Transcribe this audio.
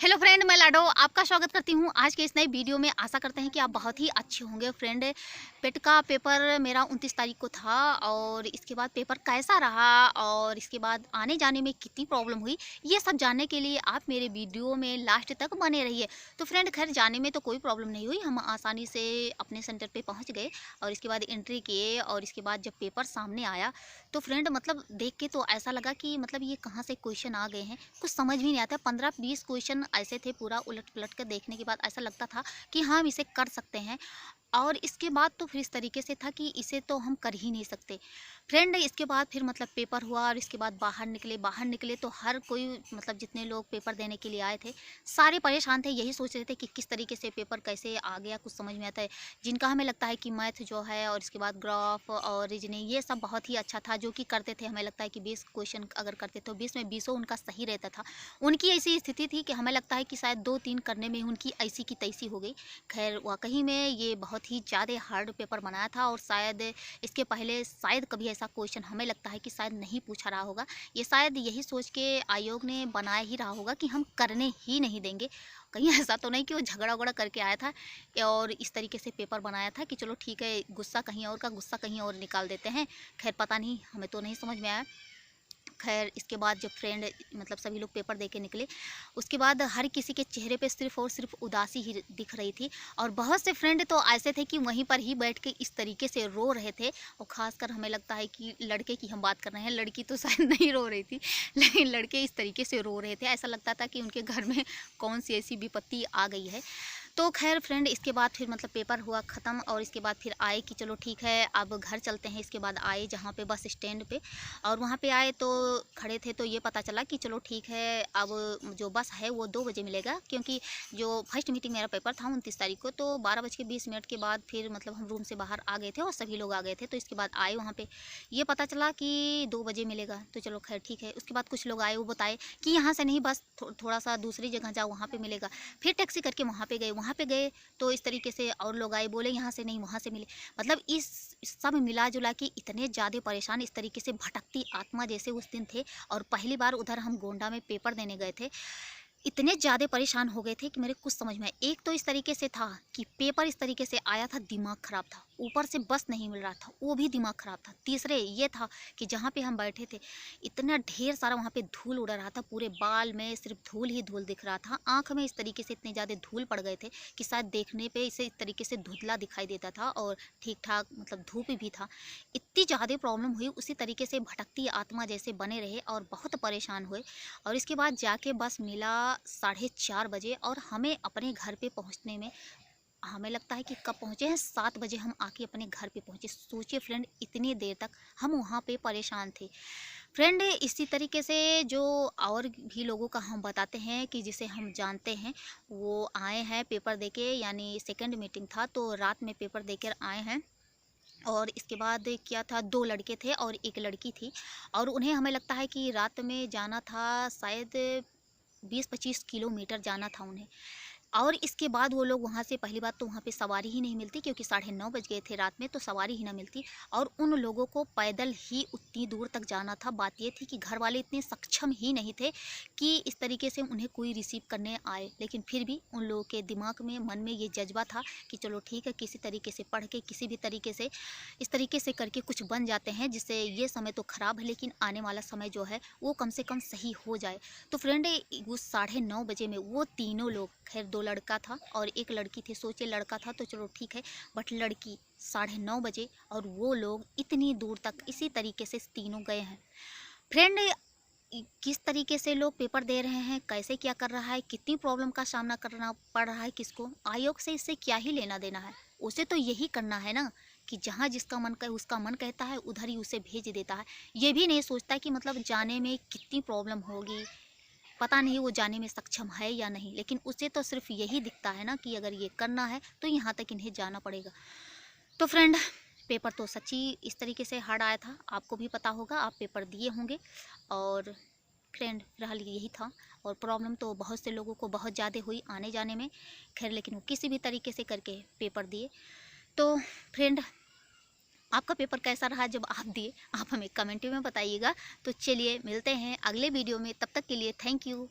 Hello friend, मैं लाडो आपका स्वागत करती हूँ आज के इस नए वीडियो में। आशा करते हैं कि आप बहुत ही अच्छे होंगे। फ्रेंड, पेट का पेपर मेरा 29 तारीख को था और इसके बाद पेपर कैसा रहा और इसके बाद आने जाने में कितनी प्रॉब्लम हुई, ये सब जानने के लिए आप मेरे वीडियो में लास्ट तक बने रहिए। तो फ्रेंड, खैर जाने में तो कोई प्रॉब्लम नहीं हुई, हम आसानी से अपने सेंटर पर पहुँच गए और इसके बाद एंट्री किए और इसके बाद जब पेपर सामने आया तो फ्रेंड मतलब देख के तो ऐसा लगा कि मतलब ये कहाँ से क्वेश्चन आ गए हैं, कुछ समझ भी नहीं आता। 15-20 क्वेश्चन ऐसे थे, पूरा उलट पलट कर देखने के बाद ऐसा लगता था कि हम इसे कर सकते हैं। और इसके बाद तो फिर इस तरीके से था कि इसे तो हम कर ही नहीं सकते। फ्रेंड, इसके बाद फिर मतलब पेपर हुआ और इसके बाद बाहर निकले तो हर कोई मतलब जितने लोग पेपर देने के लिए आए थे सारे परेशान थे, यही सोच रहे थे कि किस तरीके से पेपर कैसे आ गया, कुछ समझ में आता है। जिनका हमें लगता है कि मैथ जो है और इसके बाद ग्राफ और रीजनिंग ये सब बहुत ही अच्छा था, जो कि करते थे, हमें लगता है कि 20 क्वेश्चन अगर करते तो 20 में 20 उनका सही रहता था। उनकी ऐसी स्थिति थी कि हमें लगता है कि शायद 2-3 करने में उनकी ऐसी की तैसी हो गई। खैर वाकई में ये बहुत ही ज़्यादा हार्ड पेपर बनाया था और शायद इसके पहले शायद कभी ऐसा क्वेश्चन हमें लगता है कि शायद नहीं पूछा रहा होगा। ये शायद यही सोच के आयोग ने बनाया ही रहा होगा कि हम करने ही नहीं देंगे। कहीं ऐसा तो नहीं कि वो झगड़ा वगड़ा करके आया था और इस तरीके से पेपर बनाया था कि चलो ठीक है, गुस्सा कहीं और का गुस्सा कहीं और निकाल देते हैं। खैर पता नहीं, हमें तो नहीं समझ में आया। खैर इसके बाद जब फ्रेंड मतलब सभी लोग पेपर दे के निकले, उसके बाद हर किसी के चेहरे पे सिर्फ और सिर्फ उदासी ही दिख रही थी। और बहुत से फ्रेंड तो ऐसे थे कि वहीं पर ही बैठ के इस तरीके से रो रहे थे। और ख़ासकर हमें लगता है कि लड़के की हम बात कर रहे हैं, लड़की तो शायद नहीं रो रही थी, लेकिन लड़के इस तरीके से रो रहे थे, ऐसा लगता था कि उनके घर में कौन सी ऐसी विपत्ति आ गई है। तो खैर फ्रेंड, इसके बाद फिर मतलब पेपर हुआ ख़त्म और इसके बाद फिर आए कि चलो ठीक है अब घर चलते हैं। इसके बाद आए जहाँ पे बस स्टैंड पे और वहाँ पे आए तो खड़े थे तो ये पता चला कि चलो ठीक है अब जो बस है वो 2 बजे मिलेगा, क्योंकि जो फर्स्ट मीटिंग मेरा पेपर था 29 तारीख को, तो 12:20 के बाद फिर मतलब हम रूम से बाहर आ गए थे और सभी लोग आ गए थे। तो इसके बाद आए वहाँ पे ये पता चला कि 2 बजे मिलेगा, तो चलो खैर ठीक है। उसके बाद कुछ लोग आए, वो बताए कि यहाँ से नहीं, बस थोड़ा सा दूसरी जगह जाओ, वहाँ पे मिलेगा। फिर टैक्सी करके वहाँ पे गए तो इस तरीके से और लोग आए, बोले यहाँ से नहीं वहाँ से मिले। मतलब इस सब मिला जुला के इतने ज़्यादा परेशान, इस तरीके से भटकती आत्मा जैसे उस दिन थे। और पहली बार उधर हम गोंडा में पेपर देने गए थे, इतने ज़्यादा परेशान हो गए थे कि मेरे कुछ समझ में आया। एक तो इस तरीके से था कि पेपर इस तरीके से आया था, दिमाग ख़राब था, ऊपर से बस नहीं मिल रहा था, वो भी दिमाग ख़राब था। तीसरे ये था कि जहाँ पे हम बैठे थे इतना ढेर सारा वहाँ पे धूल उड़ रहा था, पूरे बाल में सिर्फ धूल ही धूल दिख रहा था। आँख में इस तरीके से इतने ज़्यादा धूल पड़ गए थे कि शायद देखने पे इसे इस तरीके से धुंधला दिखाई देता था और ठीक ठाक मतलब धूप भी था। इतनी ज़्यादा प्रॉब्लम हुई, उसी तरीके से भटकती आत्मा जैसे बने रहे और बहुत परेशान हुए। और इसके बाद जाके बस मिला 4:30 बजे और हमें अपने घर पे पहुंचने में हमें लगता है कि कब पहुंचे हैं, 7 बजे हम आके अपने घर पे पहुंचे। सोचिए फ्रेंड, इतनी देर तक हम वहाँ पे परेशान थे। फ्रेंड, इसी तरीके से जो और भी लोगों का हम बताते हैं कि जिसे हम जानते हैं, वो आए हैं पेपर देके, यानी सेकंड मीटिंग था तो रात में पेपर देकर आए हैं। और इसके बाद क्या था, 2 लड़के थे और 1 लड़की थी और उन्हें हमें लगता है कि रात में जाना था, शायद 20-25 किलोमीटर जाना था उन्हें। और इसके बाद वो लोग वहाँ से, पहली बात तो वहाँ पे सवारी ही नहीं मिलती, क्योंकि 9:30 बज गए थे रात में, तो सवारी ही ना मिलती। और उन लोगों को पैदल ही उतनी दूर तक जाना था। बात ये थी कि घर वाले इतने सक्षम ही नहीं थे कि इस तरीके से उन्हें कोई रिसीव करने आए, लेकिन फिर भी उन लोगों के दिमाग में, मन में ये जज्बा था कि चलो ठीक है, किसी तरीके से पढ़ के, किसी भी तरीके से इस तरीके से करके कुछ बन जाते हैं, जिससे ये समय तो ख़राब है लेकिन आने वाला समय जो है वो कम से कम सही हो जाए। तो फ्रेंड, वो 9:30 बजे में वो तीनों लोग, खैर 2 लड़का था और 1 लड़की थी, सोचे लड़का था तो चलो ठीक है, बट लड़की 9:30 बजे, और वो लोग इतनी दूर तक इसी तरीके से तीनों गए हैं। फ्रेंड, किस तरीके से लोग पेपर दे रहे हैं, कैसे क्या कर रहा है, कितनी प्रॉब्लम का सामना करना पड़ रहा है किसको, आयोग से इससे क्या ही लेना देना है। उसे तो यही करना है ना कि जहाँ जिसका मन करे, उसका मन कहता है उधर ही उसे भेज देता है। ये भी नहीं सोचता कि मतलब जाने में कितनी प्रॉब्लम होगी, पता नहीं वो जाने में सक्षम है या नहीं, लेकिन उसे तो सिर्फ यही दिखता है ना कि अगर ये करना है तो यहाँ तक इन्हें जाना पड़ेगा। तो फ्रेंड, पेपर तो सच्ची इस तरीके से हार्ड आया था, आपको भी पता होगा, आप पेपर दिए होंगे। और फ्रेंड, फिलहाल यही था। और प्रॉब्लम तो बहुत से लोगों को बहुत ज़्यादा हुई आने जाने में। खैर लेकिन वो किसी भी तरीके से करके पेपर दिए। तो फ्रेंड, आपका पेपर कैसा रहा जब आप दिए, आप हमें कमेंट में बताइएगा। तो चलिए मिलते हैं अगले वीडियो में, तब तक के लिए थैंक यू।